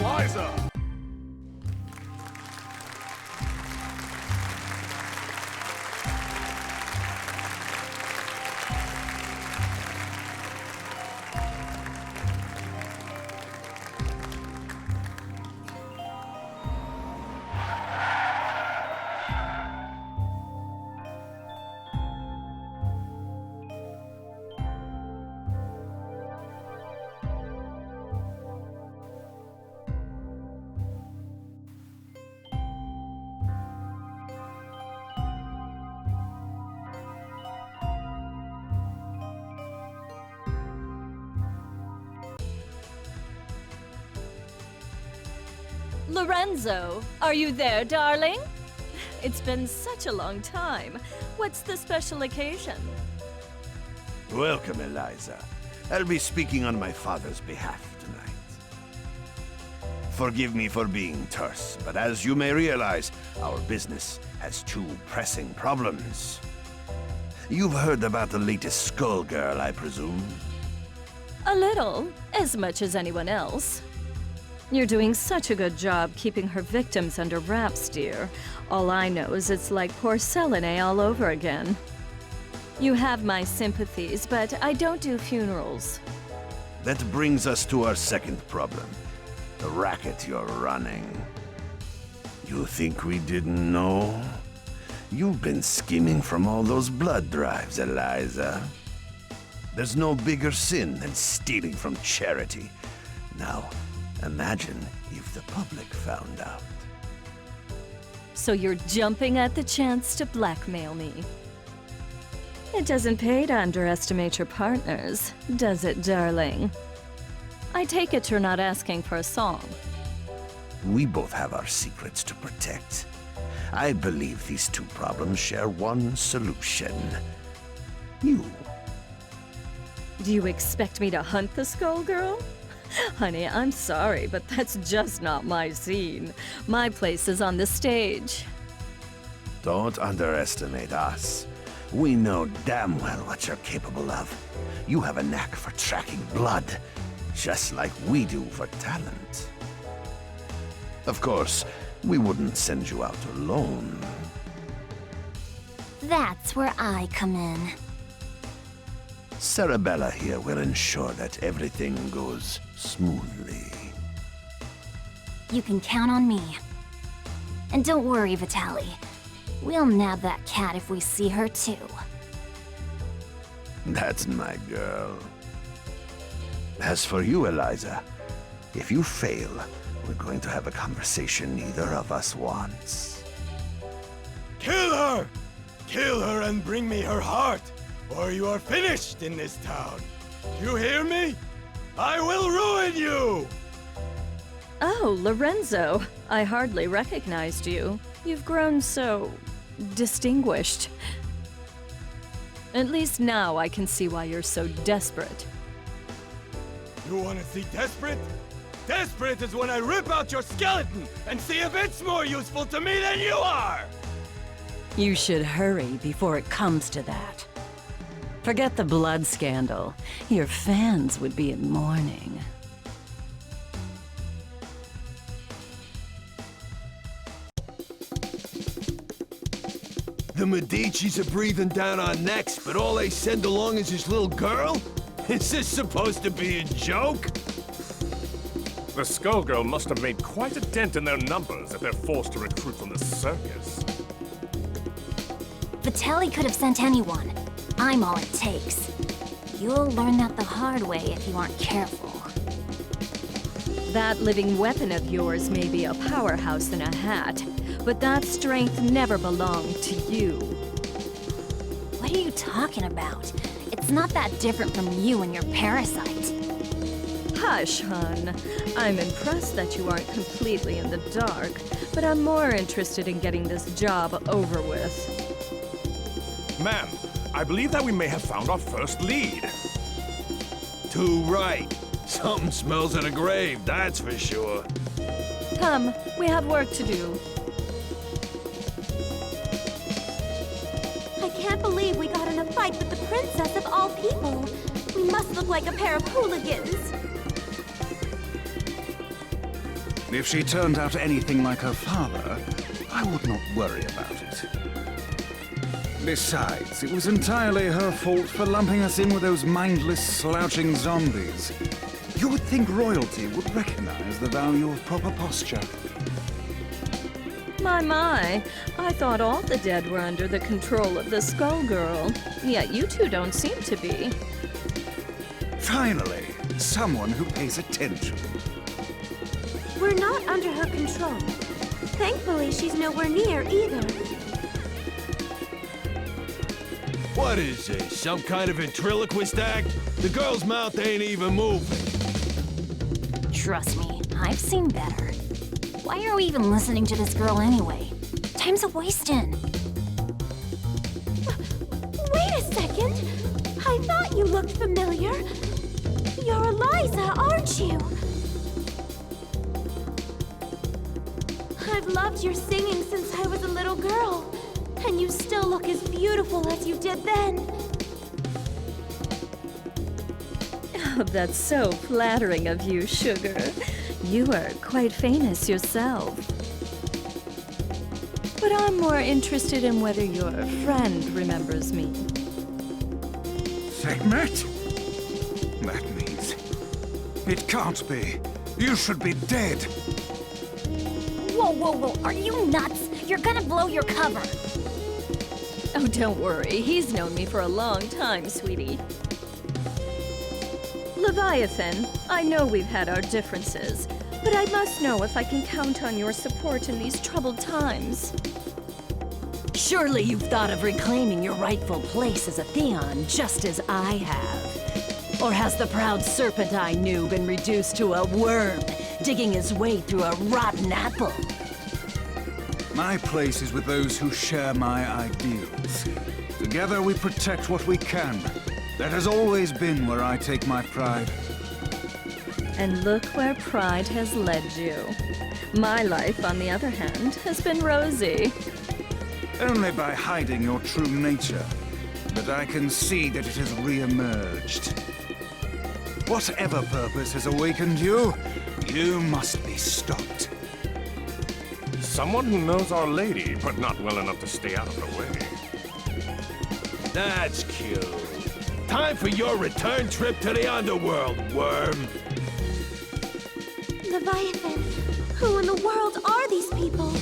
Eliza! Lorenzo, are you there, darling? It's been such a long time. What's the special occasion? Welcome, Eliza. I'll be speaking on my father's behalf tonight. Forgive me for being terse, but as you may realize, our business has two pressing problems. You've heard about the latest Skullgirl, I presume? A little, as much as anyone else. You're doing such a good job keeping her victims under wraps, dear. All I know is it's like porcelain all over again. You have my sympathies, but I don't do funerals. That brings us to our second problem. The racket you're running. You think we didn't know? You've been scheming from all those blood drives, Eliza. There's no bigger sin than stealing from charity. Now, imagine if the public found out. So you're jumping at the chance to blackmail me. It doesn't pay to underestimate your partners, does it, darling? I take it you're not asking for a song. We both have our secrets to protect. I believe these two problems share one solution. You. Do you expect me to hunt the Skullgirl? Honey, I'm sorry, but that's just not my scene. My place is on the stage. Don't underestimate us. We know damn well what you're capable of. You have a knack for tracking blood, just like we do for talent. Of course, we wouldn't send you out alone. That's where I come in. Sarabella here will ensure that everything goes smoothly. You can count on me. And don't worry, Vitaly. We'll nab that cat if we see her too. That's my girl. As for you, Eliza, if you fail, we're going to have a conversation neither of us wants. Kill her! Kill her and bring me her heart, or you are finished in this town. You hear me? I will ruin you! Oh, Lorenzo. I hardly recognized you. You've grown so distinguished. At least now I can see why you're so desperate. You want to see desperate? Desperate is when I rip out your skeleton and see if it's more useful to me than you are! You should hurry before it comes to that. Forget the blood scandal. Your fans would be in mourning. The Medicis are breathing down our necks, but all they send along is this little girl? Is this supposed to be a joke? The Skullgirl must have made quite a dent in their numbers if they're forced to recruit from the circus. Vitaly could have sent anyone. I'm all it takes. You'll learn that the hard way if you aren't careful. That living weapon of yours may be a powerhouse in a hat, but that strength never belonged to you. What are you talking about? It's not that different from you and your parasite. Hush, hon. I'm impressed that you aren't completely in the dark, but I'm more interested in getting this job over with. Ma'am, I believe that we may have found our first lead. Too right. Something smells of the grave, that's for sure. Come, we have work to do. I can't believe we got in a fight with the princess of all people. We must look like a pair of hooligans. If she turned out anything like her father, I would not worry about it. Besides, it was entirely her fault for lumping us in with those mindless, slouching zombies. You would think royalty would recognize the value of proper posture. My, I thought all the dead were under the control of the Skullgirl. Yet you two don't seem to be. Finally, someone who pays attention. We're not under her control. Thankfully, she's nowhere near either. What is this, some kind of ventriloquist act? The girl's mouth ain't even moving. Trust me, I've seen better. Why are we even listening to this girl anyway? Time's a-wasting. Wait a second! I thought you looked familiar. You're Eliza, aren't you? I've loved your singing since I was a little girl. And you still look as beautiful as you did then. Oh, that's so flattering of you, Sugar. You are quite famous yourself. But I'm more interested in whether your friend remembers me. Sekhmet? That means... It can't be. You should be dead. Whoa, are you nuts? You're gonna blow your cover. Oh, don't worry. He's known me for a long time, sweetie. Leviathan, I know we've had our differences, but I must know if I can count on your support in these troubled times. Surely you've thought of reclaiming your rightful place as a Theon, just as I have. Or has the proud serpent I knew been reduced to a worm, digging his way through a rotten apple? My place is with those who share my ideals. Together we protect what we can. That has always been where I take my pride. And look where pride has led you. My life, on the other hand, has been rosy. Only by hiding your true nature. But I can see that it has re-emerged. Whatever purpose has awakened you, you must be stopped. Someone who knows Our Lady, but not well enough to stay out of her way. That's cute. Time for your return trip to the underworld, worm. Leviathan, who in the world are these people?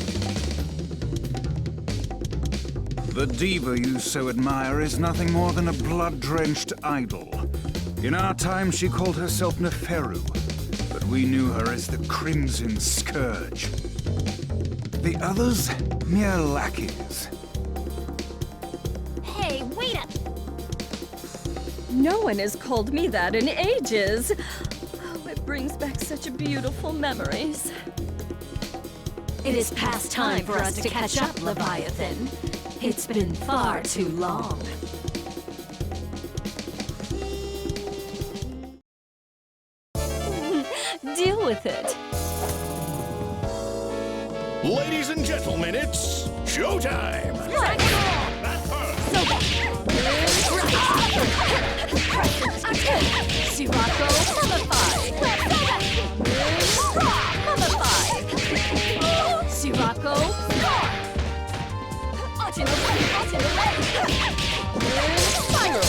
The diva you so admire is nothing more than a blood-drenched idol. In our time, she called herself Neferu, but we knew her as the Crimson Scourge. The others, mere lackeys. Hey, wait up! No one has called me that in ages. Oh, it brings back such beautiful memories. It is past time for us to catch up, Leviathan. It's been far too long. Deal with it. Ladies and gentlemen, it's showtime! Sirocco, mummify! Mummify! Sirocco, spiral!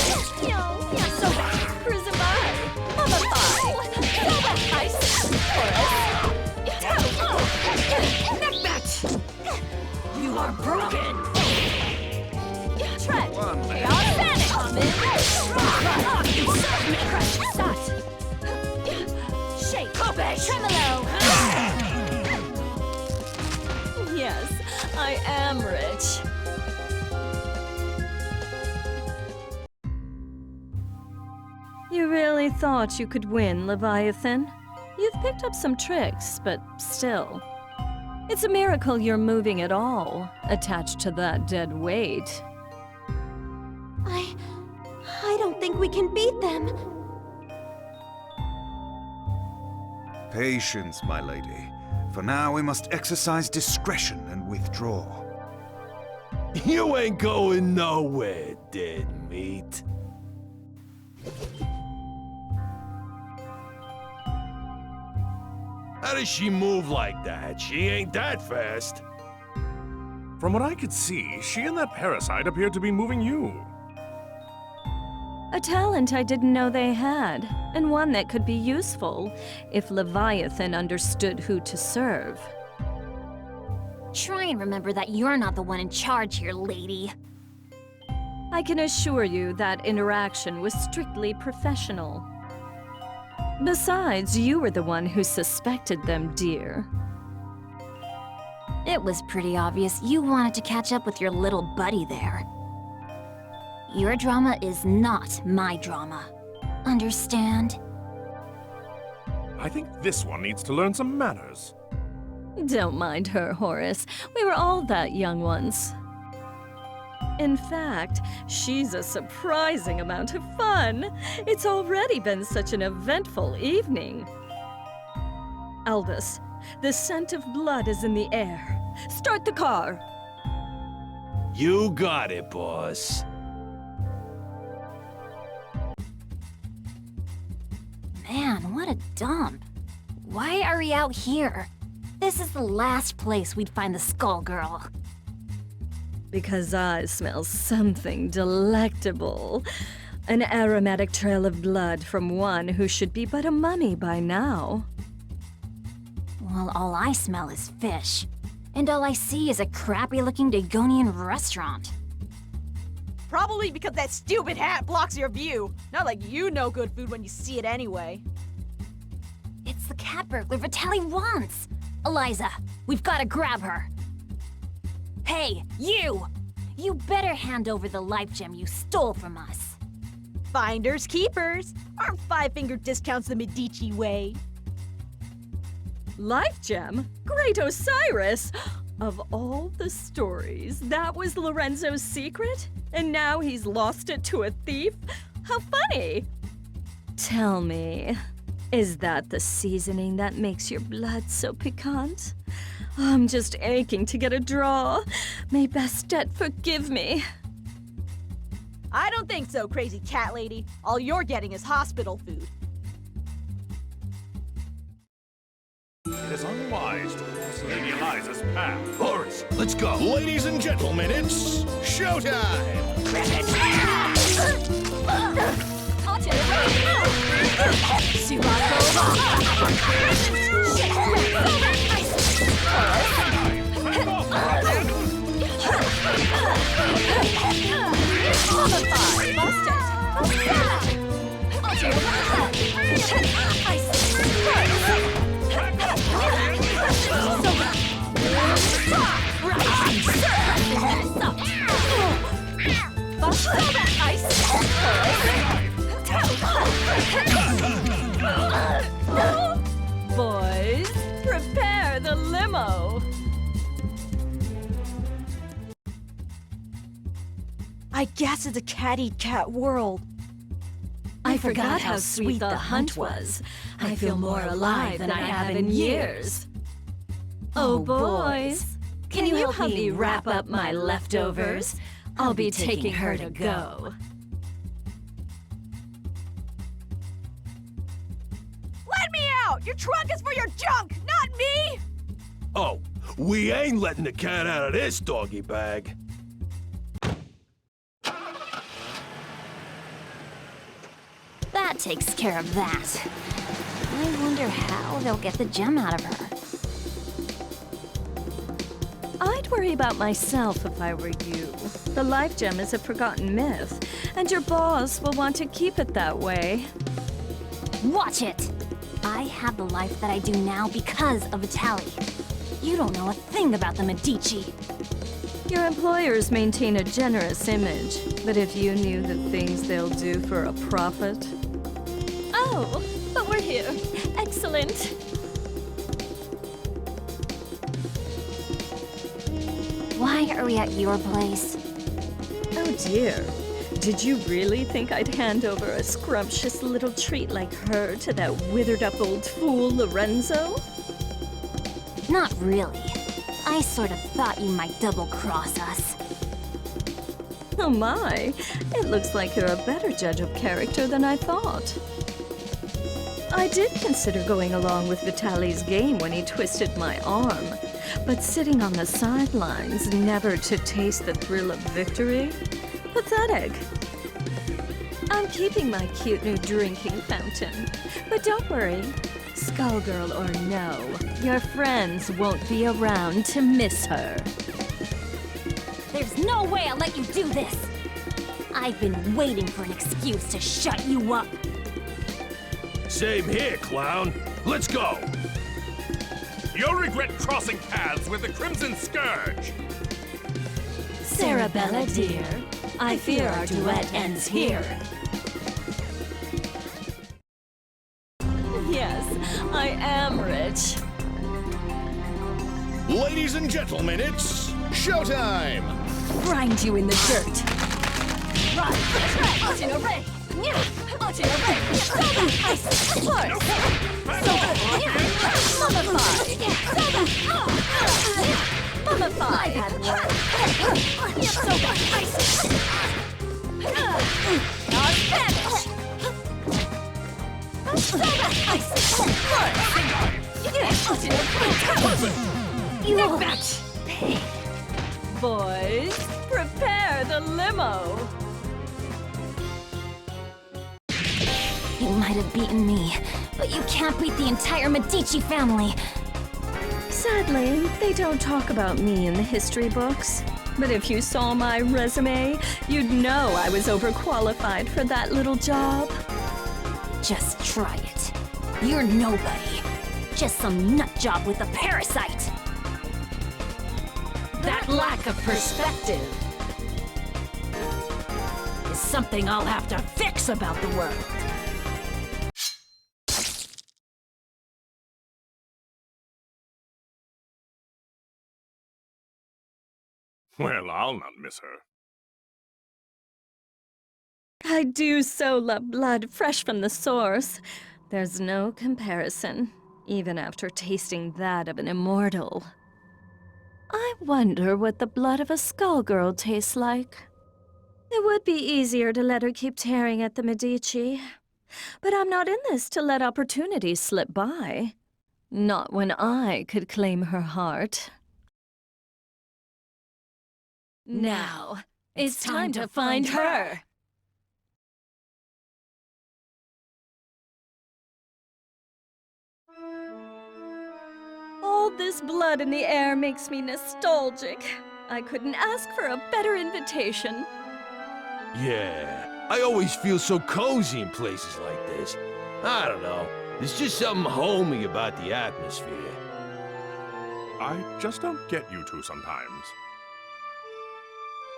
Soba, Prismai! Mummify! Ice, Forest! You are broken! Tread! One. Shake! Tremolo! Yes, I am rich. You really thought you could win, Leviathan? You've picked up some tricks, but still. It's a miracle you're moving at all, attached to that dead weight. I don't think we can beat them. Patience, my lady. For now, we must exercise discretion and withdraw. You ain't going nowhere, dead meat. How does she move like that? She ain't that fast. From what I could see, she and that parasite appeared to be moving you. A talent I didn't know they had, and one that could be useful if Leviathan understood who to serve. Try and remember that you're not the one in charge here, lady. I can assure you that interaction was strictly professional. Besides, you were the one who suspected them, dear. It was pretty obvious you wanted to catch up with your little buddy there. Your drama is not my drama. Understand? I think this one needs to learn some manners. Don't mind her, Horace. We were all that young once. In fact, she's a surprising amount of fun. It's already been such an eventful evening. Albus, the scent of blood is in the air. Start the car. You got it, boss. Man, what a dump. Why are we out here? This is the last place we'd find the Skullgirl. Because I smell something delectable. An aromatic trail of blood from one who should be but a mummy by now. Well, all I smell is fish. And all I see is a crappy-looking Dagonian restaurant. Probably because that stupid hat blocks your view. Not like you know good food when you see it anyway. It's the cat burglar Vitaly wants! Eliza, we've gotta grab her. Hey, you! You better hand over the life gem you stole from us. Finders keepers. Aren't five-finger discounts the Medici way? Life gem? Great Osiris! Of all the stories, that was Lorenzo's secret? And now he's lost it to a thief? How funny! Tell me, is that the seasoning that makes your blood so piquant? I'm just aching to get a draw. May Bastet forgive me. I don't think so, crazy cat lady. All you're getting is hospital food. It is unwise to cross Lady Eliza's path. Horace, let's go. Ladies and gentlemen, it's showtime! Boys, prepare the limo. I guess it's a cat-eat-cat world. I forgot how sweet the hunt was. I feel more alive than I have in years. Oh, boys, can you help me wrap up my leftovers? I'll be taking her to go. Let me out! Your trunk is for your junk, not me! Oh, we ain't letting the cat out of this doggy bag. That takes care of that. I wonder how they'll get the gem out of her. I'd worry about myself if I were you. The life gem is a forgotten myth, and your boss will want to keep it that way. Watch it! I have the life that I do now because of Vitaly. You don't know a thing about the Medici. Your employers maintain a generous image, but if you knew the things they'll do for a profit... Oh, but we're here. Excellent. Why are we at your place? Oh dear. Did you really think I'd hand over a scrumptious little treat like her to that withered-up old fool, Lorenzo? Not really. I sort of thought you might double-cross us. Oh my, it looks like you're a better judge of character than I thought. I did consider going along with Vitaly's game when he twisted my arm, but sitting on the sidelines, never to taste the thrill of victory? Pathetic. I'm keeping my cute new drinking fountain, but don't worry. Skullgirl or no, your friends won't be around to miss her. There's no way I'll let you do this! I've been waiting for an excuse to shut you up. Same here, clown. Let's go. You'll regret crossing paths with the Crimson Scourge. Sarabella, dear, I fear our duet ends here. Yes, I am rich. Ladies and gentlemen, it's showtime! Grind you in the dirt. Run! Out in a ray! Out in a ray! Ice! Force! Mummify! Mummify! I've had work! Soda! Ice! Not vanish! Soda! Ice! Force! Out in a ray! Neck back! Boys, prepare the limo. You might have beaten me, but you can't beat the entire Medici family. Sadly, they don't talk about me in the history books. But if you saw my resume, you'd know I was overqualified for that little job. Just try it. You're nobody. Just some nut job with a parasite. That lack of perspective is something I'll have to fix about the world. Well, I'll not miss her. I do so love blood fresh from the source. There's no comparison, even after tasting that of an immortal. I wonder what the blood of a Skullgirl tastes like. It would be easier to let her keep tearing at the Medici. But I'm not in this to let opportunities slip by. Not when I could claim her heart. Now, it's time to find her! All this blood in the air makes me nostalgic. I couldn't ask for a better invitation. Yeah, I always feel so cozy in places like this. I don't know. There's just something homey about the atmosphere. I just don't get you two sometimes.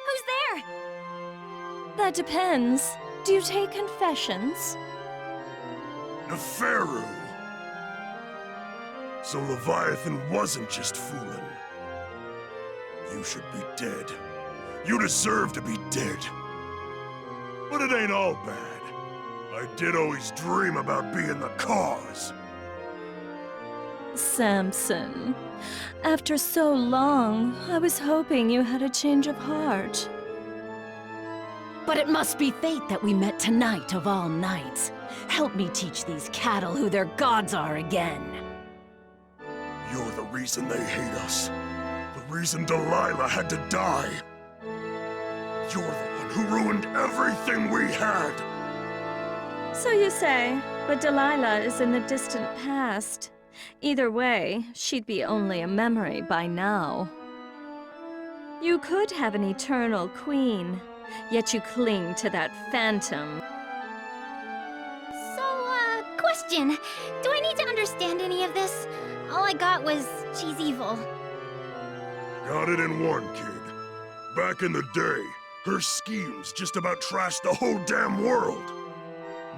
Who's there? That depends. Do you take confessions? Neferu! So Leviathan wasn't just fooling. You should be dead. You deserve to be dead. But it ain't all bad. I did always dream about being the cause. Samson, after so long, I was hoping you had a change of heart. But it must be fate that we met tonight of all nights. Help me teach these cattle who their gods are again. You're the reason they hate us. The reason Delilah had to die. You're the one who ruined everything we had. So you say, but Delilah is in the distant past. Either way, she'd be only a memory by now. You could have an eternal queen, yet you cling to that phantom. So, question. Do I need to understand any of this? All I got was, she's evil. Got it in one, kid. Back in the day, her schemes just about trashed the whole damn world.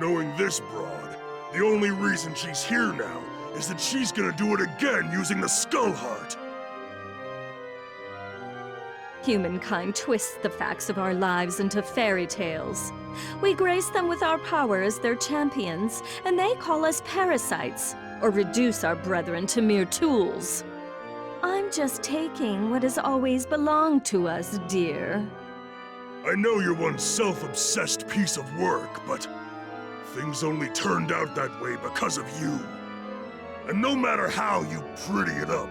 Knowing this broad, the only reason she's here now is that she's gonna do it again using the Skull Heart. Humankind twists the facts of our lives into fairy tales. We grace them with our power as their champions, and they call us parasites, or reduce our brethren to mere tools. I'm just taking what has always belonged to us, dear. I know you're one self-obsessed piece of work, but Things only turned out that way because of you. And no matter how you pretty it up,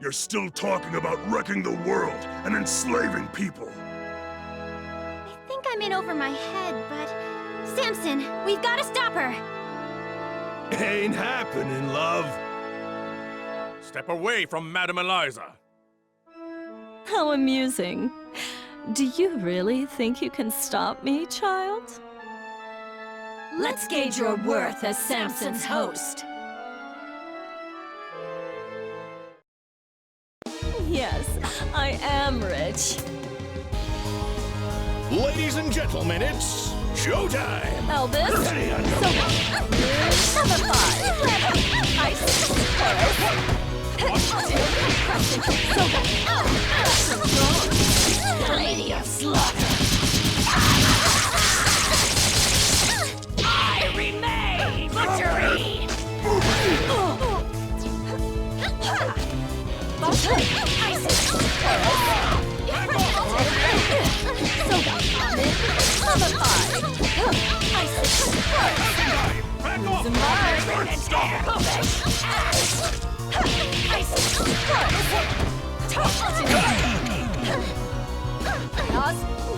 you're still talking about wrecking the world and enslaving people. I think I'm in over my head, but... Samson, we've got to stop her! Ain't happening, love. Step away from Madame Eliza. How amusing. Do you really think you can stop me, child? Let's gauge your worth as Samson's host. Yes, I am rich. Ladies and gentlemen, it's showtime! Elvis? Lady of Slaughter. I remain butchery.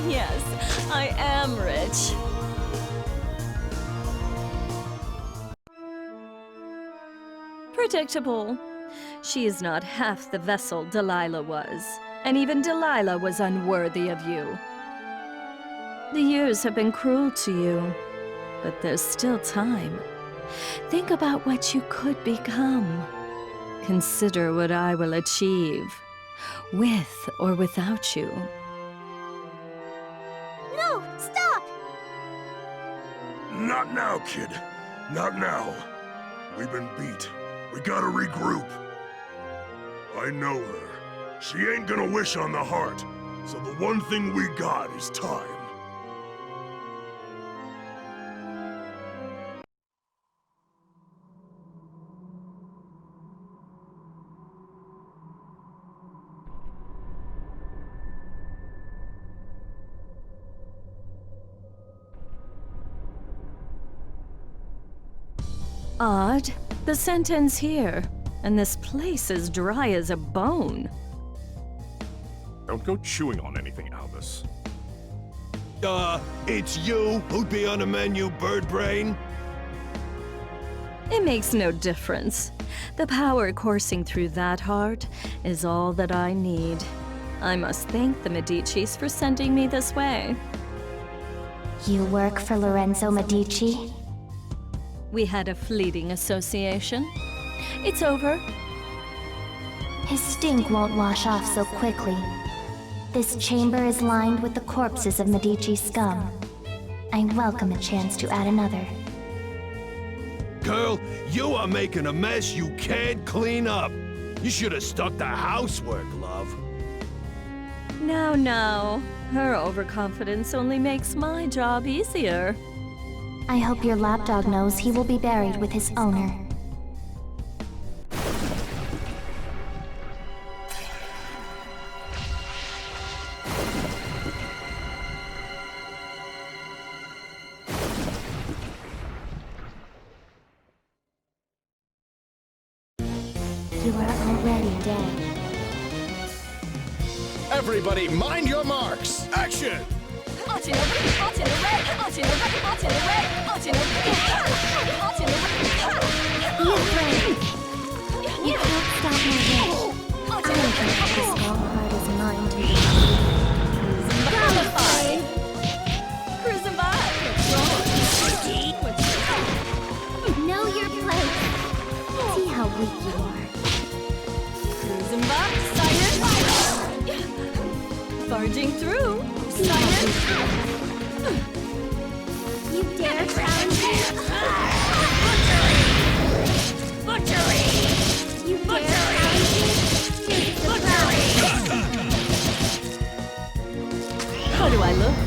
Yes, I am rich. Predictable. She is not half the vessel Delilah was, and even Delilah was unworthy of you. The years have been cruel to you, but there's still time. Think about what you could become. Consider what I will achieve, with or without you. No, stop! Not now, kid. Not now. We've been beat. We gotta regroup. I know her. She ain't gonna wish on the heart, so the one thing we got is time. Odd. The scent ends here, and this place is dry as a bone. Don't go chewing on anything, Albus. It's you who'd be on the menu, bird brain? It makes no difference. The power coursing through that heart is all that I need. I must thank the Medicis for sending me this way. You work for Lorenzo Medici? We had a fleeting association. It's over. His stink won't wash off so quickly. This chamber is lined with the corpses of Medici scum. I welcome a chance to add another. Girl, you are making a mess you can't clean up. You should have stuck to housework, love. Now. Her overconfidence only makes my job easier. I hope your lapdog knows he will be buried with his owner. You are already dead. Everybody, mind your marks! Action! Be afraid. You can't stop my wish. I don't think the Skull heart is mine to Cruising by. know your place. See how weak you are. Cruising by. Siren. Barging through. Siren. You dare challenge me? Butchery! You dare challenge me? Take the crown. How do I look?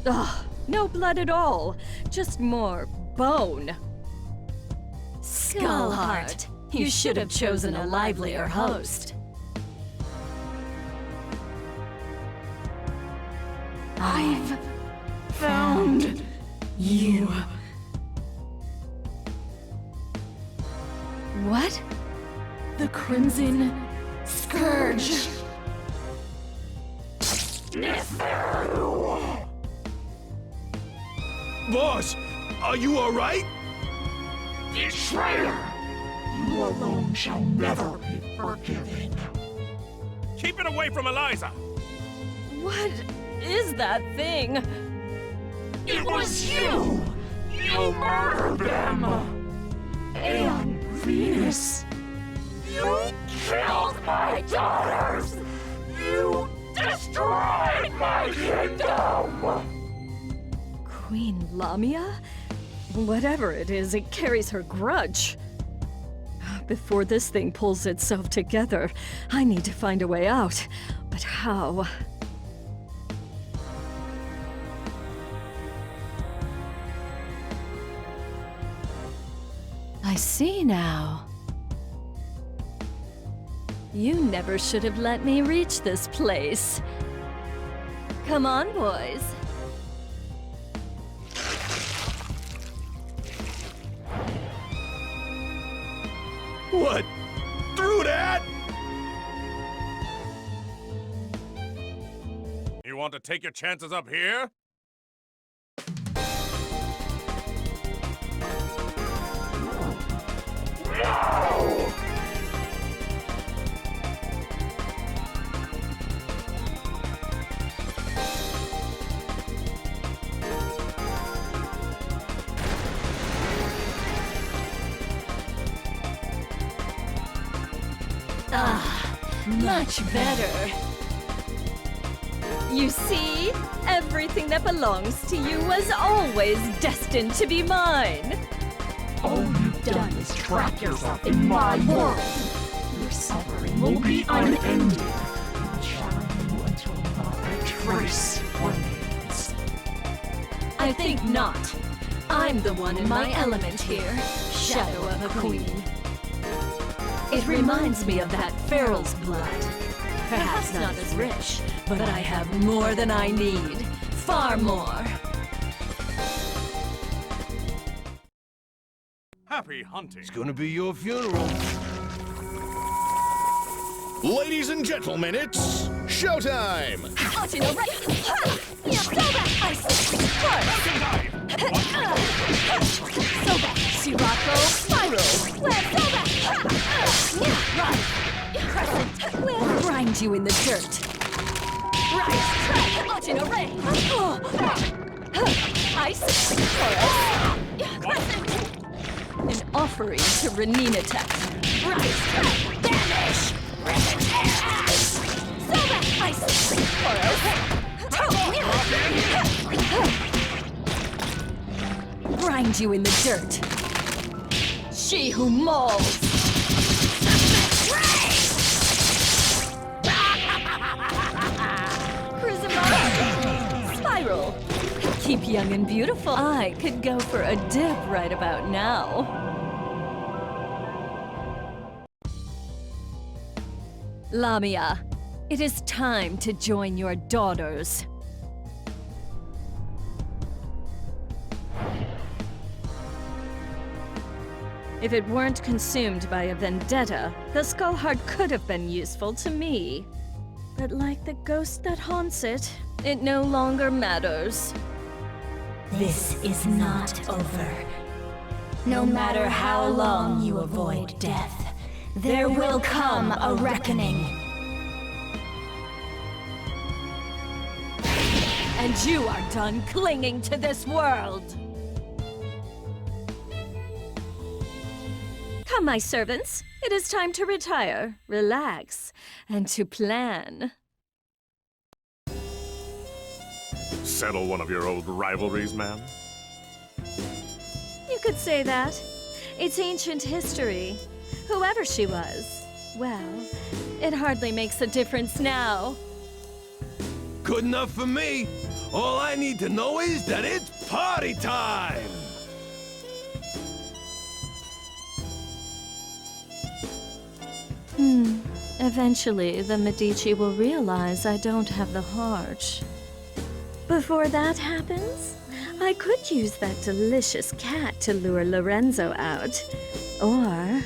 Ugh, no blood at all. Just more bone. Skullheart, you should have chosen a livelier host. I've found you. What? The Crimson Scourge. Boss, are you all right? Betrayer! You alone shall never be forgiven. Keep it away from Eliza! What is that thing? It was you! You murdered them! And Venus! You killed my daughters! You destroyed my kingdom! Queen Lamia? Whatever it is, it carries her grudge. Before this thing pulls itself together, I need to find a way out. But how? I see now. You never should have let me reach this place. Come on, boys. What? Through that? You want to take your chances up here? No! Much better. You see? Everything that belongs to you was always destined to be mine. All you've done is trap yourself in my world. Your suffering will be unending. I'll shadow you until not a trace remains. I think not. I'm the one in my element here, shadow of a queen. It reminds me of that feral's blood. Perhaps not as rich, but I have more than I need. Far more. Happy hunting. It's gonna be your funeral. Ladies and gentlemen, it's showtime! Sirocco, spiral. We'll grind you in the dirt. Ice, an offering to Renina Tech. Vanish! Grind you in the dirt. She who mauls. Spiral. Keep young and beautiful. I could go for a dip right about now. Lamia, it is time to join your daughters. If it weren't consumed by a vendetta, the skull heart could have been useful to me. But like the ghost that haunts it, it no longer matters. This is not over. No matter how long you avoid death, there will come a reckoning. And you are done clinging to this world. Come, my servants. It is time to retire, relax, and to plan. Settle one of your old rivalries, ma'am? You could say that. It's ancient history. Whoever she was, well, it hardly makes a difference now. Good enough for me. All I need to know is that it's party time! Eventually, the Medici will realize I don't have the heart. Before that happens, I could use that delicious cat to lure Lorenzo out. Or...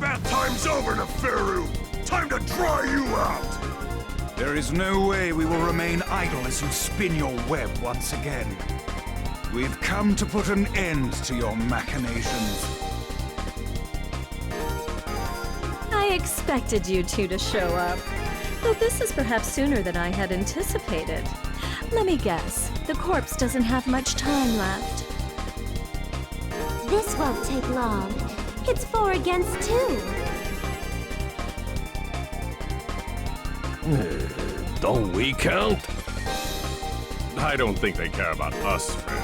Bath time's over, Neferu! Time to dry you out! There is no way we will remain idle as you spin your web once again. We've come to put an end to your machinations. I expected you two to show up, though this is perhaps sooner than I had anticipated. Let me guess, the corpse doesn't have much time left. This won't take long. It's 4 against 2. Don't we count? I don't think they care about us, friend.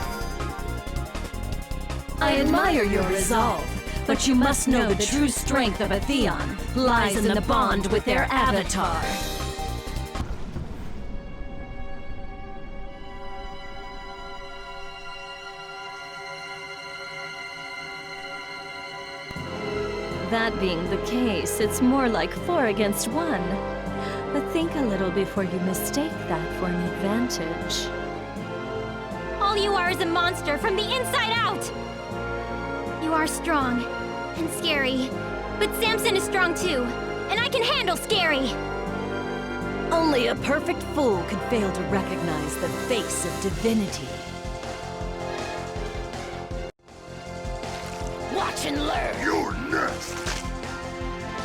I admire your resolve, but you must know the true strength of a Theon lies in the bond with their avatar. That being the case, it's more like 4 against 1. But think a little before you mistake that for an advantage. All you are is a monster from the inside out! You are strong and scary, but Samson is strong too, and I can handle scary! Only a perfect fool could fail to recognize the face of divinity. Watch and learn! You're next!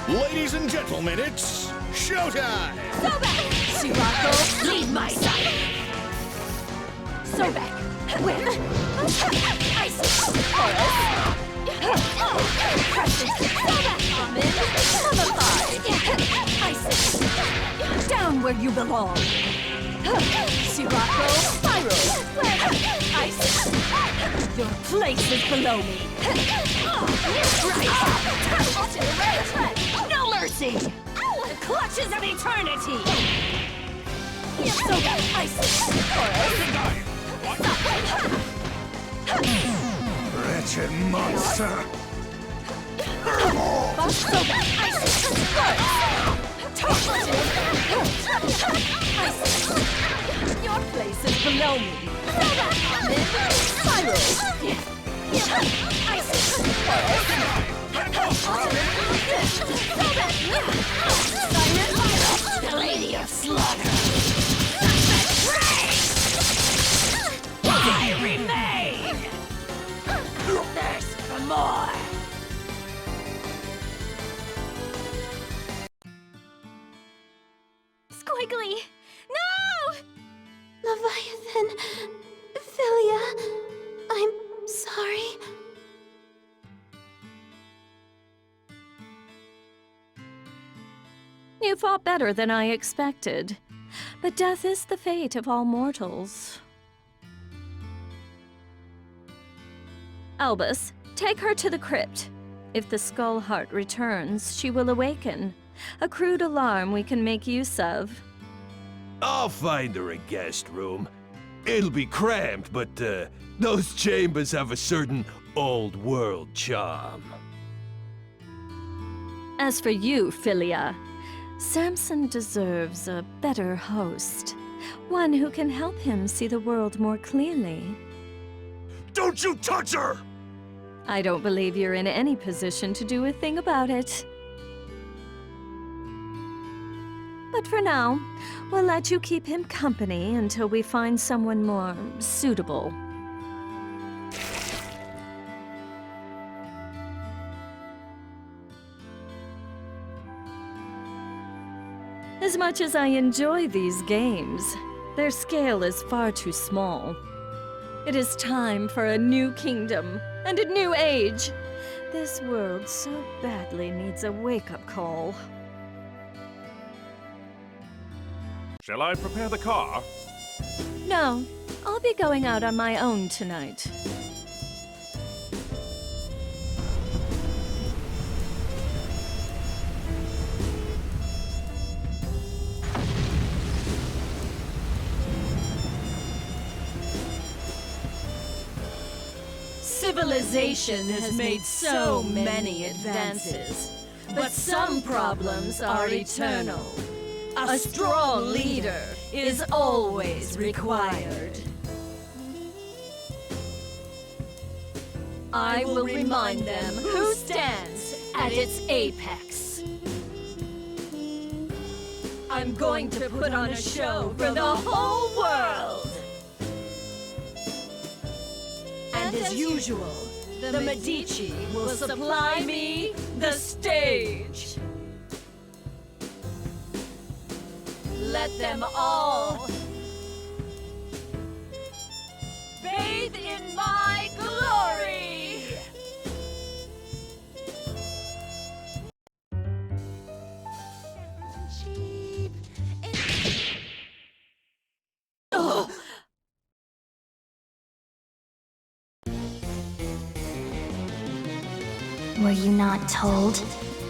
Ladies and gentlemen, it's showtime! Sirocco, leave my side! Sobek, where? Ice, Horus! Preston, Sobek, Amen, Amify! Isis, down where you belong! Sirocco, Spiral! Isis, your place is below me! Right! No mercy! The clutches of eternity! Sobek, Isis, Horus! Wretched monster! Sobek, Isis, Isis! Your place is below me! Spiral! Isis! The Lady of Slaughter! I remain! Thirst for more! Squiggly! No! Leviathan, Philia, I'm sorry. You fought better than I expected. But death is the fate of all mortals. Albus, take her to the crypt. If the Skull Heart returns, she will awaken. A crude alarm we can make use of. I'll find her a guest room. It'll be cramped, but those chambers have a certain old-world charm. As for you, Philia, Samson deserves a better host. One who can help him see the world more clearly. Don't you touch her! I don't believe you're in any position to do a thing about it. But for now, we'll let you keep him company until we find someone more suitable. As much as I enjoy these games, their scale is far too small. It is time for a new kingdom and a new age. This world so badly needs a wake-up call. Shall I prepare the car? No, I'll be going out on my own tonight. Civilization has made so many advances, but some problems are eternal. A strong leader is always required. I will remind them who stands at its apex. I'm going to put on a show for the whole world. And as usual, the Medici will supply me the stage. Let them all bathe in my glory. Were you not told?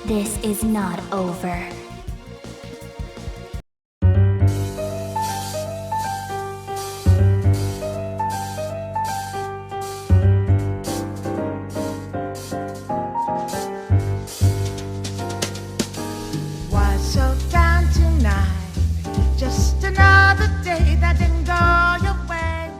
This is not over.